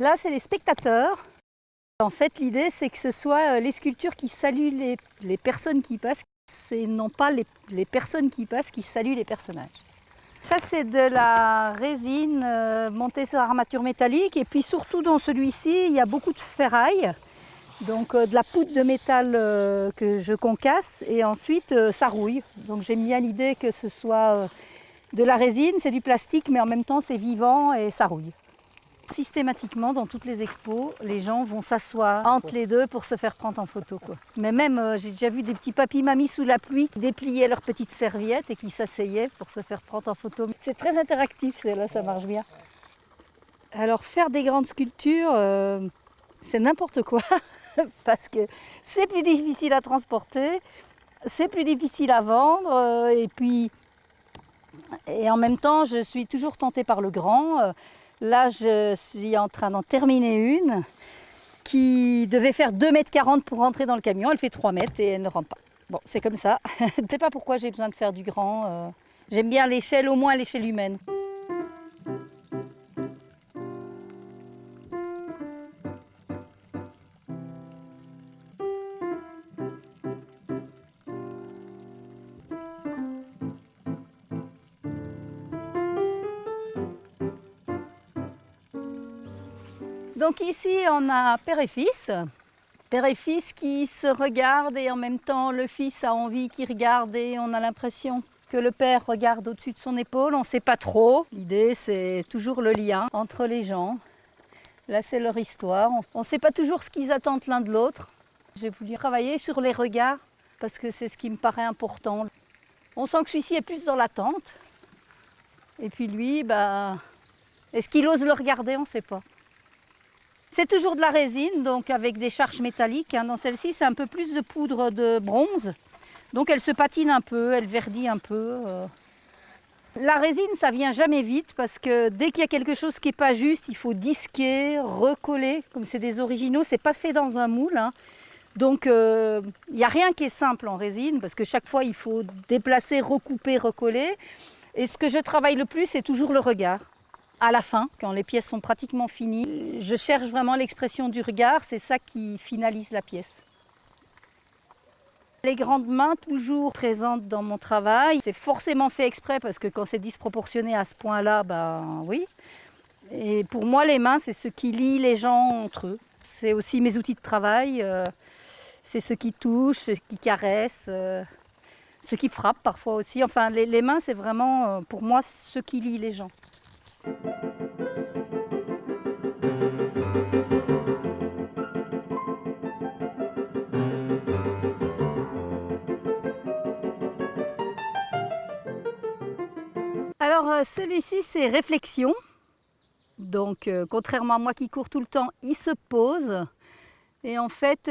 Là, c'est les spectateurs. En fait, l'idée, c'est que ce soit les sculptures qui saluent les personnes qui passent, et non pas les personnes qui passent qui saluent les personnages. Ça, c'est de la résine montée sur armature métallique. Et puis surtout dans celui-ci, il y a beaucoup de ferraille. Donc de la poudre de métal que je concasse et ensuite ça rouille. Donc j'aime bien l'idée que ce soit de la résine, c'est du plastique, mais en même temps c'est vivant et ça rouille. Systématiquement, dans toutes les expos, les gens vont s'asseoir entre les deux pour se faire prendre en photo, quoi. Mais même, j'ai déjà vu des petits papis-mamies sous la pluie qui dépliaient leurs petites serviettes et qui s'asseyaient pour se faire prendre en photo. C'est très interactif, là, ça marche bien. Alors, faire des grandes sculptures, c'est n'importe quoi, parce que c'est plus difficile à transporter, c'est plus difficile à vendre, et en même temps, je suis toujours tentée par le grand. Là, je suis en train d'en terminer une qui devait faire 2,40 m pour rentrer dans le camion. Elle fait 3 mètres et elle ne rentre pas. Bon, c'est comme ça. Je ne sais pas pourquoi j'ai besoin de faire du grand. J'aime bien l'échelle, au moins l'échelle humaine. Donc ici, on a père et fils. Père et fils qui se regardent et en même temps, le fils a envie qu'il regarde et on a l'impression que le père regarde au-dessus de son épaule. On ne sait pas trop. L'idée, c'est toujours le lien entre les gens. Là, c'est leur histoire. On ne sait pas toujours ce qu'ils attendent l'un de l'autre. J'ai voulu travailler sur les regards parce que c'est ce qui me paraît important. On sent que celui-ci est plus dans l'attente. Et puis lui, est-ce qu'il ose le regarder? On ne sait pas. C'est toujours de la résine, donc avec des charges métalliques. Dans celle-ci, c'est un peu plus de poudre de bronze. Donc elle se patine un peu, elle verdit un peu. La résine, ça vient jamais vite parce que dès qu'il y a quelque chose qui n'est pas juste, il faut disquer, recoller. Comme c'est des originaux, c'est pas fait dans un moule, hein. Donc il n'y a rien qui est simple en résine parce que chaque fois, il faut déplacer, recouper, recoller. Et ce que je travaille le plus, c'est toujours le regard. À la fin, quand les pièces sont pratiquement finies, je cherche vraiment l'expression du regard, c'est ça qui finalise la pièce. Les grandes mains, toujours présentes dans mon travail, c'est forcément fait exprès parce que quand c'est disproportionné à ce point-là, oui. Et pour moi, les mains, c'est ce qui lie les gens entre eux. C'est aussi mes outils de travail, c'est ceux qui touchent, ceux qui caressent, ceux qui frappent parfois aussi. Enfin, les mains, c'est vraiment pour moi ce qui lie les gens. Alors celui-ci c'est réflexion, donc contrairement à moi qui cours tout le temps, il se pose et en fait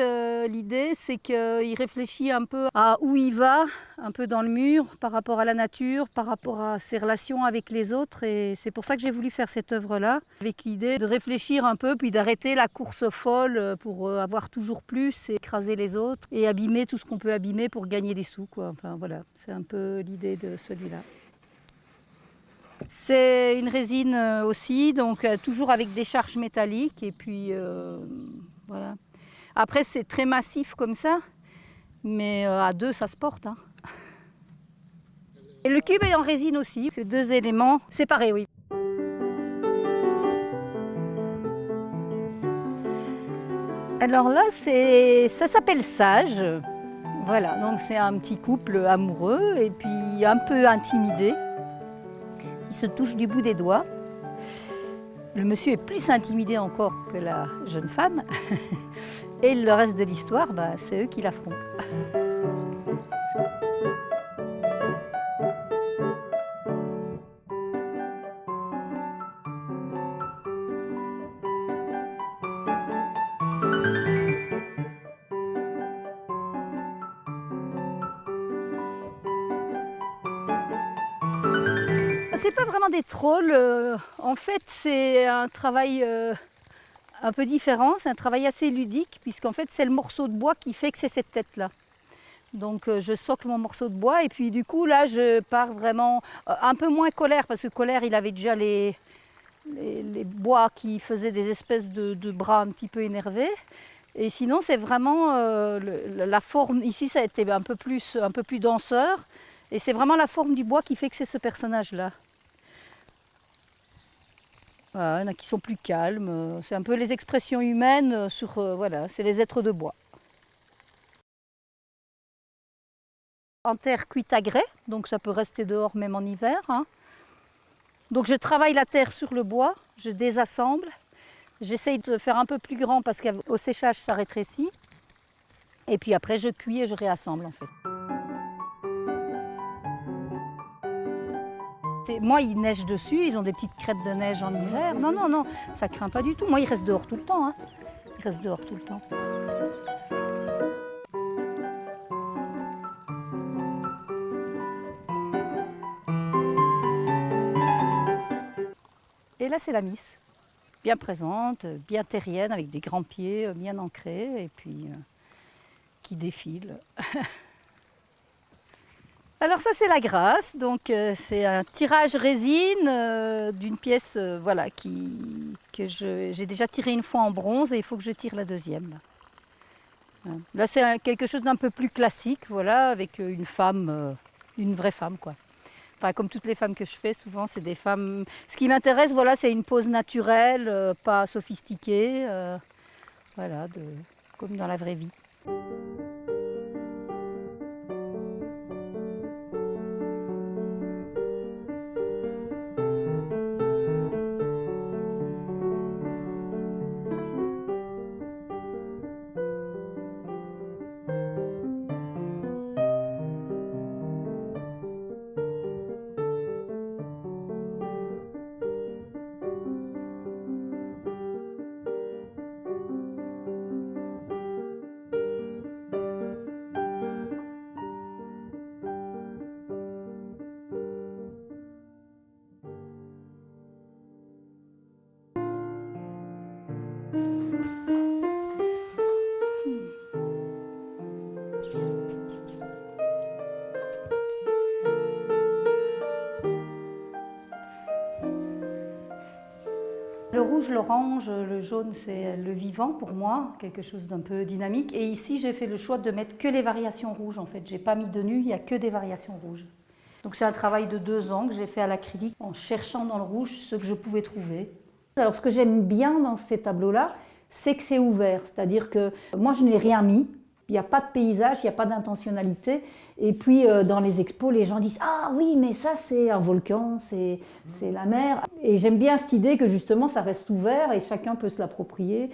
l'idée c'est qu'il réfléchit un peu à où il va, un peu dans le mur par rapport à la nature, par rapport à ses relations avec les autres et c'est pour ça que j'ai voulu faire cette œuvre-là, avec l'idée de réfléchir un peu puis d'arrêter la course folle pour avoir toujours plus et écraser les autres et abîmer tout ce qu'on peut abîmer pour gagner des sous, quoi. Enfin voilà, c'est un peu l'idée de celui-là. C'est une résine aussi, donc toujours avec des charges métalliques et puis voilà. Après c'est très massif comme ça, mais à deux ça se porte, hein. Et le cube est en résine aussi, c'est deux éléments séparés, oui. Alors là ça s'appelle Sage, voilà, donc c'est un petit couple amoureux et puis un peu intimidé. Il se touche du bout des doigts. Le monsieur est plus intimidé encore que la jeune femme. Et le reste de l'histoire, c'est eux qui l'affrontent. C'est pas vraiment des trolls, en fait c'est un travail un peu différent, c'est un travail assez ludique puisqu'en fait c'est le morceau de bois qui fait que c'est cette tête-là. Donc je socle mon morceau de bois et puis du coup là je pars vraiment un peu moins colère parce que colère il avait déjà les les bois qui faisaient des espèces de bras un petit peu énervés. Et sinon, c'est vraiment la forme. Ici, ça a été un peu plus danseur. Et c'est vraiment la forme du bois qui fait que c'est ce personnage-là. Voilà, il y en a qui sont plus calmes. C'est un peu les expressions humaines sur... voilà, c'est les êtres de bois. En terre cuite à grès, donc ça peut rester dehors même en hiver. Hein. Donc je travaille la terre sur le bois, je désassemble. J'essaye de faire un peu plus grand parce qu'au séchage ça rétrécit. Et puis après je cuis et je réassemble en fait. Moi, il neige dessus, ils ont des petites crêtes de neige en hiver. Non, non, non, ça craint pas du tout. Moi, ils restent dehors tout le temps. Hein. Ils restent dehors tout le temps. Et là, c'est la Miss. Bien présente, bien terrienne, avec des grands pieds, bien ancrés, et puis qui défile. Alors ça c'est la grasse, donc c'est un tirage résine d'une pièce voilà, que j'ai déjà tiré une fois en bronze et il faut que je tire la deuxième. Là c'est quelque chose d'un peu plus classique, voilà, avec une femme, une vraie femme quoi. Enfin, comme toutes les femmes que je fais, souvent c'est des femmes... Ce qui m'intéresse, voilà, c'est une pose naturelle, pas sophistiquée, voilà, comme dans la vraie vie. Le rouge, l'orange, le jaune, c'est le vivant pour moi, quelque chose d'un peu dynamique. Et ici, j'ai fait le choix de mettre que les variations rouges en fait. J'ai pas mis de nu, il n'y a que des variations rouges. Donc c'est un travail de 2 ans que j'ai fait à l'acrylique en cherchant dans le rouge ce que je pouvais trouver. Alors ce que j'aime bien dans ces tableaux-là, c'est que c'est ouvert. C'est-à-dire que moi, je n'ai rien mis. Il n'y a pas de paysage, il n'y a pas d'intentionnalité. Et puis dans les expos, les gens disent « Ah oui, mais ça c'est un volcan, c'est la mer ». Et j'aime bien cette idée que justement ça reste ouvert et chacun peut se l'approprier.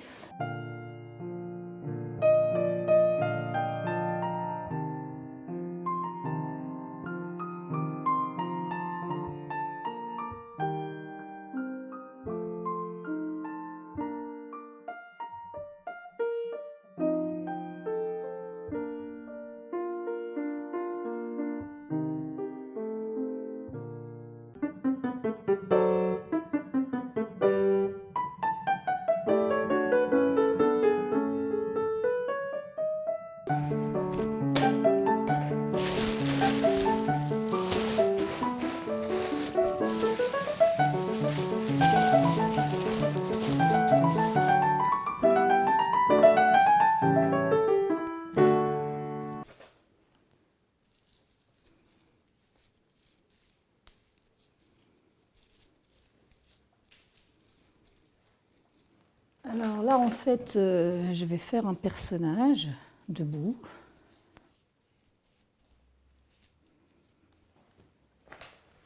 Alors là, en fait, je vais faire un personnage debout.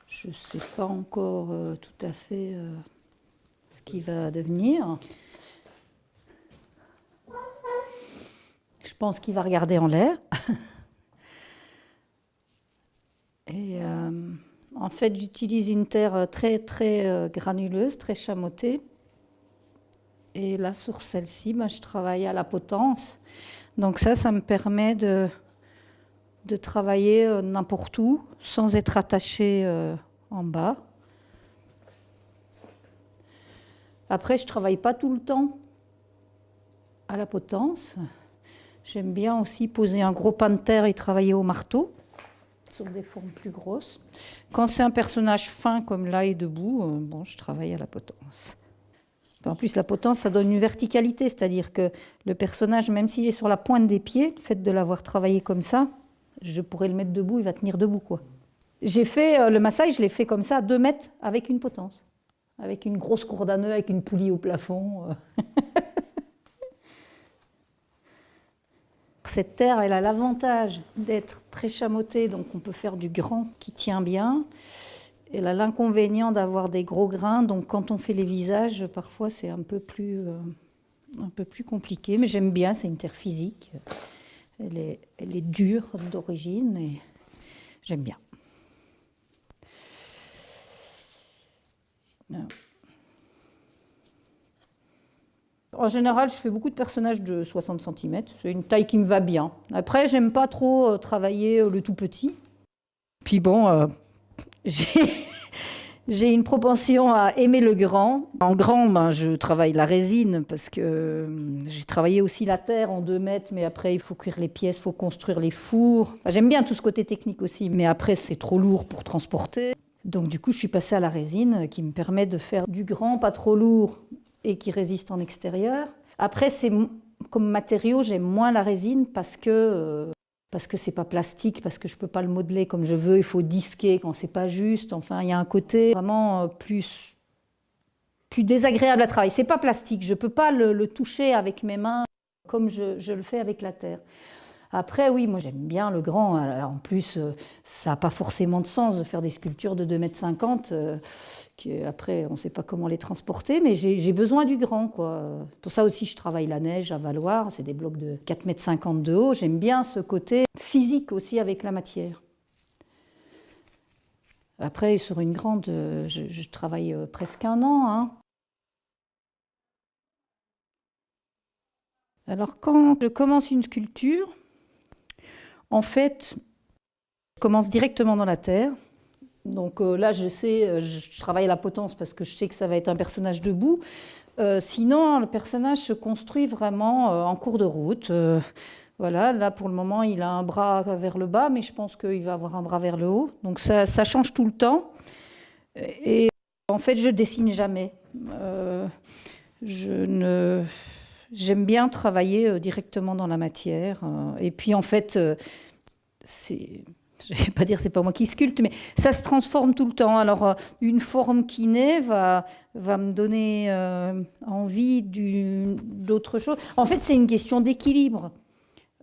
Je ne sais pas encore tout à fait ce qu'il va devenir. Je pense qu'il va regarder en l'air. Et en fait, j'utilise une terre très granuleuse, très chamottée. Et là, sur celle-ci, je travaille à la potence. Donc ça me permet de travailler n'importe où, sans être attaché en bas. Après, je ne travaille pas tout le temps à la potence. J'aime bien aussi poser un gros pan de terre et travailler au marteau. sur des formes plus grosses. Quand c'est un personnage fin comme là et debout, bon, je travaille à la potence. En plus, la potence, ça donne une verticalité, c'est-à-dire que le personnage, même s'il est sur la pointe des pieds, le fait de l'avoir travaillé comme ça, je pourrais le mettre debout, il va tenir debout, quoi. J'ai fait le massage, je l'ai fait comme ça, à 2 mètres, avec une potence, avec une grosse courde à nœuds, avec une poulie au plafond. Cette terre, elle a l'avantage d'être très chamottée, donc on peut faire du grand qui tient bien. Elle a l'inconvénient d'avoir des gros grains, donc quand on fait les visages, parfois c'est un peu plus compliqué. Mais j'aime bien, c'est une terre physique. Elle est dure d'origine et j'aime bien. En général, je fais beaucoup de personnages de 60 cm. C'est une taille qui me va bien. Après, j'aime pas trop travailler le tout petit. Puis bon, j'ai une propension à aimer le grand. En grand, ben, je travaille la résine parce que j'ai travaillé aussi la terre en 2 mètres, mais après, il faut cuire les pièces, il faut construire les fours. Enfin, j'aime bien tout ce côté technique aussi, mais après, c'est trop lourd pour transporter. Donc du coup, je suis passée à la résine qui me permet de faire du grand, pas trop lourd et qui résiste en extérieur. Après, comme matériau, j'aime moins la résine parce que c'est pas plastique, parce que je peux pas le modeler comme je veux, il faut disquer quand c'est pas juste. Enfin, il y a un côté vraiment plus désagréable à travailler. C'est pas plastique, je peux pas le toucher avec mes mains comme je le fais avec la terre. Après, oui, moi j'aime bien le grand. Alors, en plus, ça n'a pas forcément de sens de faire des sculptures de 2,50 m. Après, on ne sait pas comment les transporter, mais j'ai besoin du grand, quoi. Pour ça aussi, je travaille la neige à Valloire. C'est des blocs de 4,50 m de haut. J'aime bien ce côté physique aussi avec la matière. Après, sur une grande, je travaille presque 1 an. Hein. Alors, quand je commence une sculpture, en fait, je commence directement dans la terre. Donc là, je travaille à la potence parce que je sais que ça va être un personnage debout. Sinon, le personnage se construit vraiment en cours de route. Voilà, là, pour le moment, il a un bras vers le bas, mais je pense qu'il va avoir un bras vers le haut. Donc ça change tout le temps. Et en fait, je dessine jamais. J'aime bien travailler directement dans la matière. Et puis, en fait, je ne vais pas dire que ce n'est pas moi qui sculpte, mais ça se transforme tout le temps. Alors, une forme qui naît va me donner envie d'autre chose. En fait, c'est une question d'équilibre.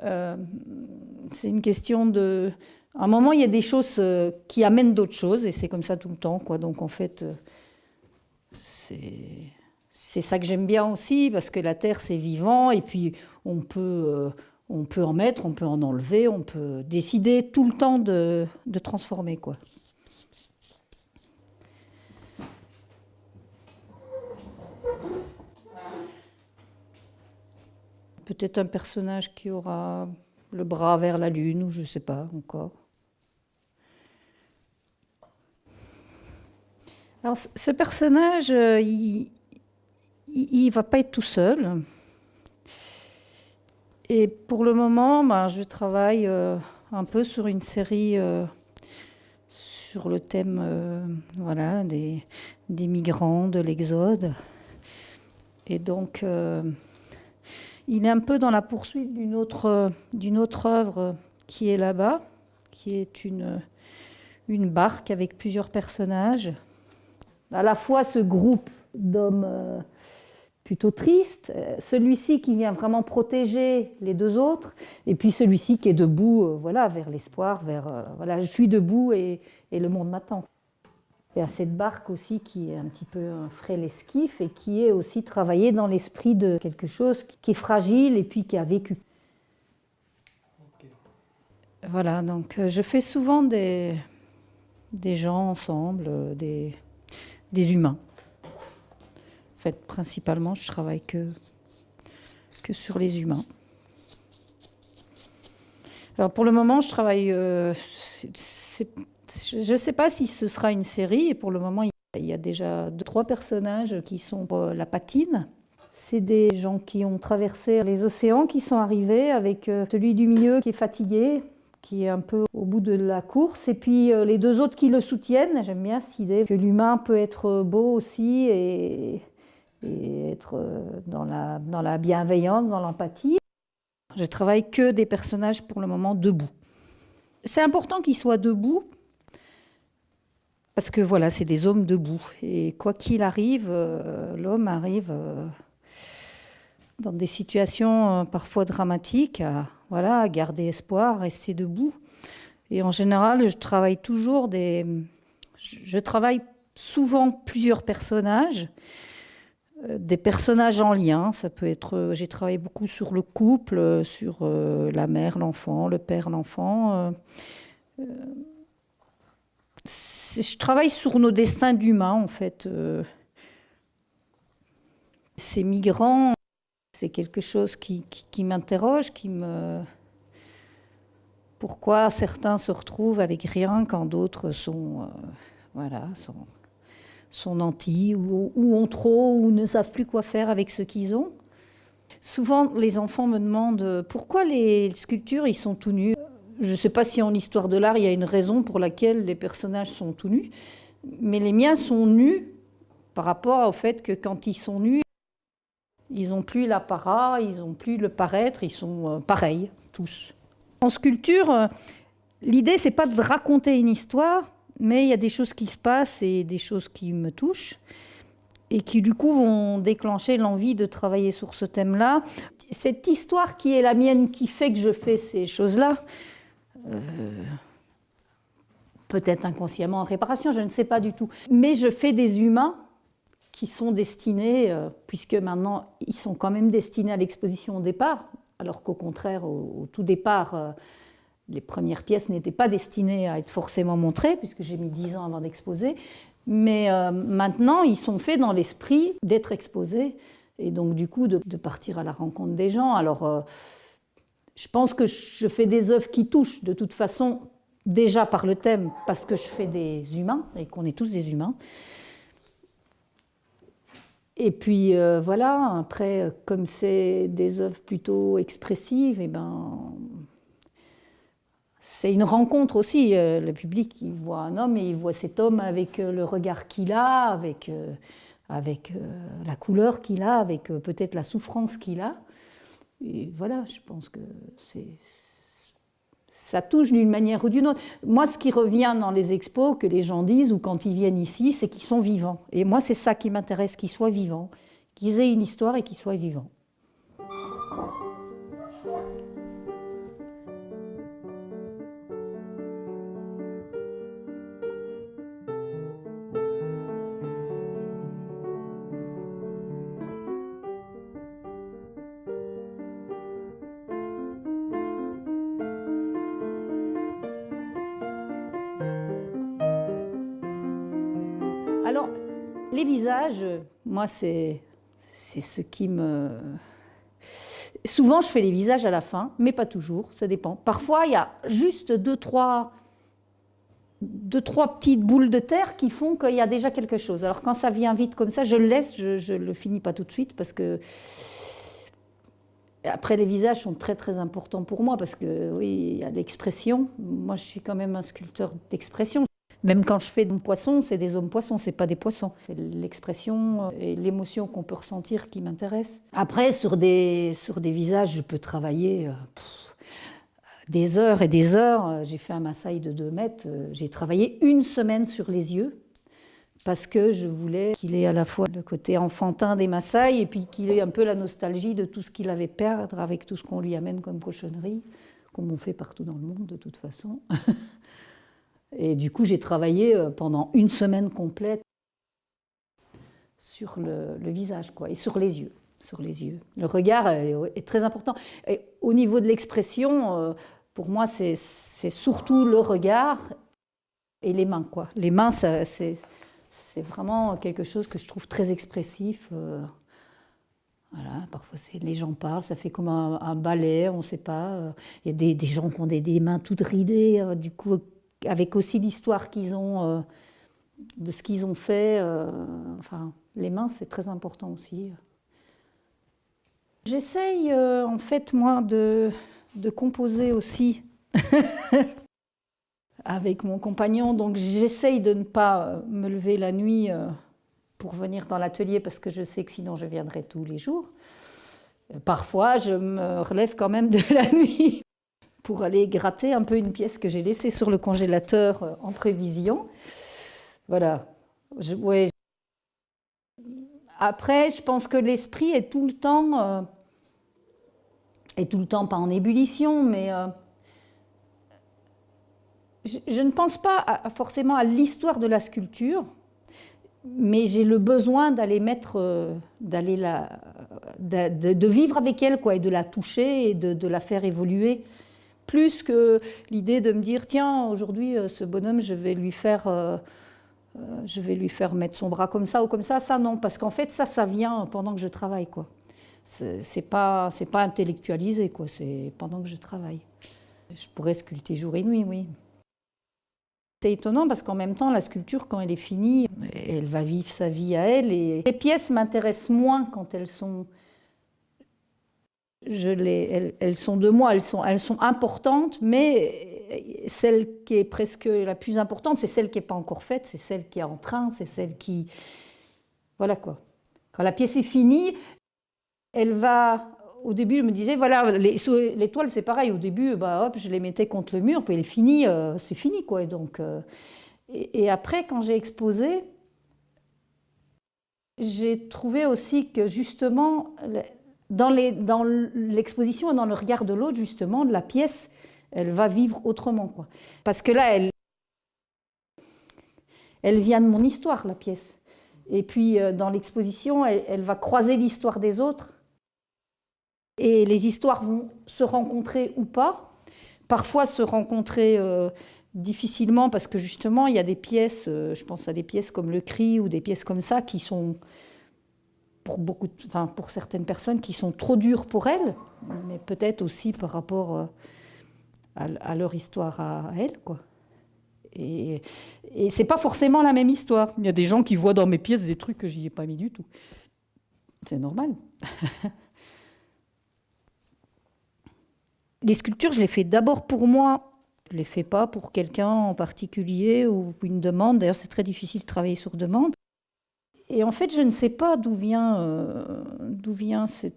C'est une question de... À un moment, il y a des choses qui amènent d'autres choses, et c'est comme ça tout le temps, quoi. Donc, en fait, c'est ça que j'aime bien aussi, parce que la terre, c'est vivant, et puis on peut en mettre, on peut en enlever, on peut décider tout le temps de transformer, quoi. Peut-être un personnage qui aura le bras vers la lune, ou je ne sais pas encore. Alors, ce personnage, il ne va pas être tout seul. Et pour le moment, je travaille un peu sur une série sur le thème voilà, des migrants, de l'exode. Et donc, il est un peu dans la poursuite d'une autre œuvre qui est là-bas, qui est une barque avec plusieurs personnages. À la fois ce groupe d'hommes plutôt tristes, celui-ci qui vient vraiment protéger les 2 autres, et puis celui-ci qui est debout, voilà, vers l'espoir, voilà, je suis debout et le monde m'attend. Il y a cette barque aussi qui est un petit peu un frêle esquif et qui est aussi travaillée dans l'esprit de quelque chose qui est fragile et puis qui a vécu. Okay. Voilà, donc je fais souvent des gens ensemble, des humains. En fait, principalement, je travaille que sur les humains. Alors pour le moment, je travaille... je ne sais pas si ce sera une série, et pour le moment, il y a déjà 3 personnages qui sont la patine. C'est des gens qui ont traversé les océans, qui sont arrivés avec celui du milieu qui est fatigué, qui est un peu au bout de la course, et puis les deux autres qui le soutiennent. J'aime bien cette idée que l'humain peut être beau aussi et être dans la bienveillance, dans l'empathie. Je travaille que des personnages pour le moment debout. C'est important qu'ils soient debout, parce que voilà, c'est des hommes debout. Et quoi qu'il arrive, l'homme arrive dans des situations parfois dramatiques, à garder espoir, rester debout. Et en général, je travaille souvent plusieurs personnages, des personnages en lien. Ça peut être, j'ai travaillé beaucoup sur le couple, sur la mère, l'enfant, le père, l'enfant. Je travaille sur nos destins d'humains, en fait. Ces migrants, c'est quelque chose qui m'interroge, Pourquoi certains se retrouvent avec rien quand d'autres sont nantis ou ont trop ou ne savent plus quoi faire avec ce qu'ils ont. Souvent, les enfants me demandent pourquoi les sculptures, ils sont tout nus. Je ne sais pas si en histoire de l'art, il y a une raison pour laquelle les personnages sont tout nus, mais les miens sont nus par rapport au fait que quand ils sont nus, ils n'ont plus l'apparat, ils n'ont plus le paraître, ils sont pareils, tous. En sculpture, l'idée, c'est pas de raconter une histoire, mais il y a des choses qui se passent et des choses qui me touchent et qui, du coup, vont déclencher l'envie de travailler sur ce thème-là. Cette histoire qui est la mienne, qui fait que je fais ces choses-là, peut-être inconsciemment en réparation, je ne sais pas du tout. Mais je fais des humains qui sont destinés, puisque maintenant ils sont quand même destinés à l'exposition au départ, alors qu'au contraire, au tout départ, les premières pièces n'étaient pas destinées à être forcément montrées, puisque j'ai mis 10 ans avant d'exposer. Mais maintenant, ils sont faits dans l'esprit d'être exposés, et donc du coup de partir à la rencontre des gens. Alors, je pense que je fais des œuvres qui touchent de toute façon, déjà par le thème, parce que je fais des humains, et qu'on est tous des humains. Et puis voilà, après, comme c'est des œuvres plutôt expressives, c'est une rencontre aussi. Le public, il voit un homme et il voit cet homme avec le regard qu'il a, avec la couleur qu'il a, avec peut-être la souffrance qu'il a. Et voilà, je pense que ça touche d'une manière ou d'une autre. Moi, ce qui revient dans les expos, que les gens disent, ou quand ils viennent ici, c'est qu'ils sont vivants. Et moi, c'est ça qui m'intéresse, qu'ils soient vivants, qu'ils aient une histoire et qu'ils soient vivants. Alors, les visages, moi, c'est ce qui me... Souvent, je fais les visages à la fin, mais pas toujours, ça dépend. Parfois, il y a juste deux, trois petites boules de terre qui font qu'il y a déjà quelque chose. Alors, quand ça vient vite comme ça, je le laisse, je ne le finis pas tout de suite, parce que... Après, les visages sont très, très importants pour moi, parce que, oui, il y a l'expression. Moi, je suis quand même un sculpteur d'expression. Même quand je fais des poissons, c'est des hommes-poissons, c'est pas des poissons. C'est l'expression et l'émotion qu'on peut ressentir qui m'intéressent. Après, sur des visages, je peux travailler des heures et des heures. J'ai fait un Maasai de 2 mètres. J'ai travaillé 1 semaine sur les yeux parce que je voulais qu'il ait à la fois le côté enfantin des Maasai et puis qu'il ait un peu la nostalgie de tout ce qu'il avait perdre avec tout ce qu'on lui amène comme cochonnerie, comme on fait partout dans le monde de toute façon. Et du coup, j'ai travaillé pendant 1 semaine complète sur le visage, quoi, et sur les yeux. Le regard est très important. Et au niveau de l'expression, pour moi, c'est surtout le regard et les mains, quoi. Les mains, c'est vraiment quelque chose que je trouve très expressif. Voilà, parfois les gens parlent, ça fait comme un ballet, on ne sait pas. Il y a des gens qui ont des mains toutes ridées, du coup, avec aussi l'histoire qu'ils ont, de ce qu'ils ont fait. Enfin, les mains, c'est très important aussi. J'essaye, en fait, moi, de composer aussi avec mon compagnon. Donc j'essaye de ne pas me lever la nuit pour venir dans l'atelier parce que je sais que sinon je viendrai tous les jours. Parfois, je me relève quand même de la nuit pour aller gratter un peu une pièce que j'ai laissée sur le congélateur en prévision. Voilà. Ouais. Après, je pense que l'esprit est tout le temps pas en ébullition, mais je ne pense pas forcément à l'histoire de la sculpture, mais j'ai le besoin d'aller de vivre avec elle, quoi, et de la toucher et de la faire évoluer, plus que l'idée de me dire tiens, aujourd'hui, ce bonhomme, je vais lui faire mettre son bras comme ça ou comme ça. Ça, non, parce qu'en fait, ça vient pendant que je travaille, quoi. C'est pas intellectualisé, quoi. C'est pendant que je travaille. Je pourrais sculpter jour et nuit, oui. C'est étonnant parce qu'en même temps, la sculpture, quand elle est finie, elle va vivre sa vie à elle. Et les pièces m'intéressent moins quand elles sont... elles sont de moi, elles sont importantes, mais celle qui est presque la plus importante, c'est celle qui n'est pas encore faite, c'est celle qui est en train, c'est celle qui... Voilà quoi. Quand la pièce est finie, elle va... Au début, je me disais, voilà, les toiles, c'est pareil. Au début, bah, hop, je les mettais contre le mur, puis elle est finie, c'est fini, quoi. Et après, quand j'ai exposé, j'ai trouvé aussi que, justement, dans l'exposition et dans le regard de l'autre, justement, la pièce, elle va vivre autrement, quoi. Parce que là, elle vient de mon histoire, la pièce. Et puis, dans l'exposition, elle va croiser l'histoire des autres. Et les histoires vont se rencontrer ou pas, parfois se rencontrer difficilement parce que justement il y a des pièces, je pense à des pièces comme Le Cri ou des pièces comme ça qui sont pour certaines personnes qui sont trop dures pour elles, mais peut-être aussi par rapport à leur histoire à elles, quoi. Et c'est pas forcément la même histoire. Il y a des gens qui voient dans mes pièces des trucs que j'y ai pas mis du tout. C'est normal. Les sculptures, je les fais d'abord pour moi. Je ne les fais pas pour quelqu'un en particulier ou une demande. D'ailleurs, c'est très difficile de travailler sur demande. Et en fait, je ne sais pas d'où vient ce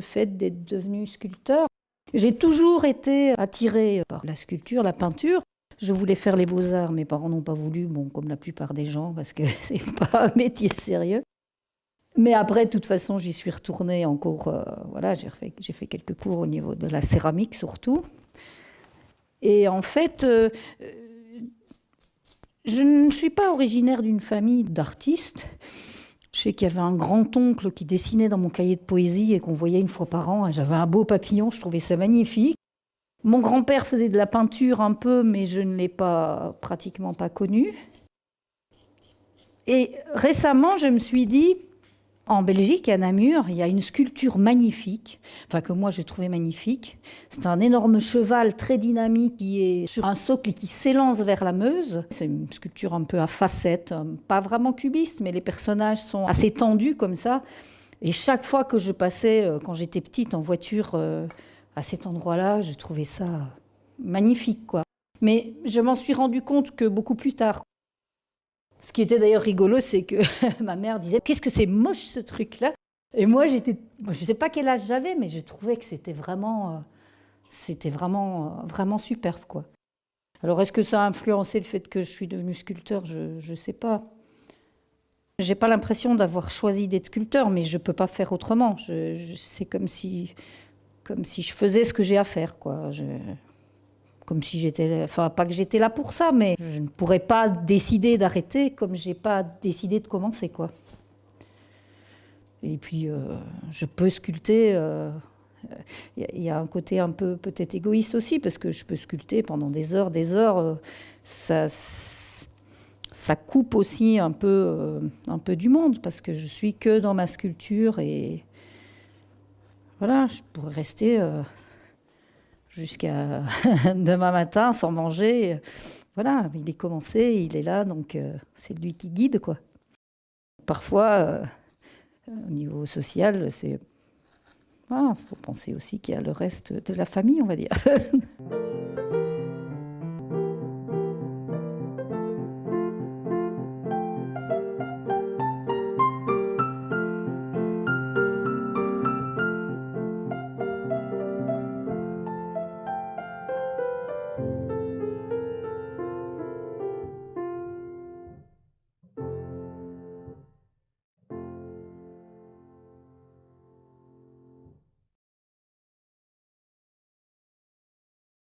fait d'être devenu sculpteur. J'ai toujours été attirée par la sculpture, la peinture. Je voulais faire les beaux-arts. Mes parents n'ont pas voulu, bon, comme la plupart des gens, parce que ce n'est pas un métier sérieux. Mais après, de toute façon, j'y suis retournée en cours. Voilà, j'ai fait quelques cours au niveau de la céramique surtout. Et en fait, je ne suis pas originaire d'une famille d'artistes. Je sais qu'il y avait un grand-oncle qui dessinait dans mon cahier de poésie et qu'on voyait une fois par an. J'avais un beau papillon, je trouvais ça magnifique. Mon grand-père faisait de la peinture un peu, mais je ne l'ai pratiquement pas connu. Et récemment, je me suis dit... En Belgique, à Namur, il y a une sculpture magnifique, enfin que moi je trouvais magnifique. C'est un énorme cheval très dynamique qui est sur un socle et qui s'élance vers la Meuse. C'est une sculpture un peu à facettes, pas vraiment cubiste, mais les personnages sont assez tendus comme ça. Et chaque fois que je passais, quand j'étais petite, en voiture à cet endroit-là, je trouvais ça magnifique, quoi. Mais je m'en suis rendu compte que beaucoup plus tard. Ce qui était d'ailleurs rigolo, c'est que ma mère disait « Qu'est-ce que c'est moche ce truc-là » Et moi, je ne sais pas quel âge j'avais, mais je trouvais que c'était vraiment superbe, quoi. Alors, est-ce que ça a influencé le fait que je suis devenue sculpteur? Je ne sais pas. Je n'ai pas l'impression d'avoir choisi d'être sculpteur, mais je ne peux pas faire autrement. C'est comme si je faisais ce que j'ai à faire, quoi. Comme si j'étais, enfin pas que j'étais là pour ça, mais je ne pourrais pas décider d'arrêter comme j'ai pas décidé de commencer, quoi. Et puis je peux sculpter. Il y a un côté un peu peut-être égoïste aussi parce que je peux sculpter pendant des heures, ça coupe aussi un peu du monde parce que je suis que dans ma sculpture et voilà, je pourrais rester. Jusqu'à demain matin sans manger. Voilà, il est commencé, il est là, donc c'est lui qui guide, quoi. Parfois, au niveau social, c'est Faut penser aussi qu'il y a le reste de la famille, on va dire.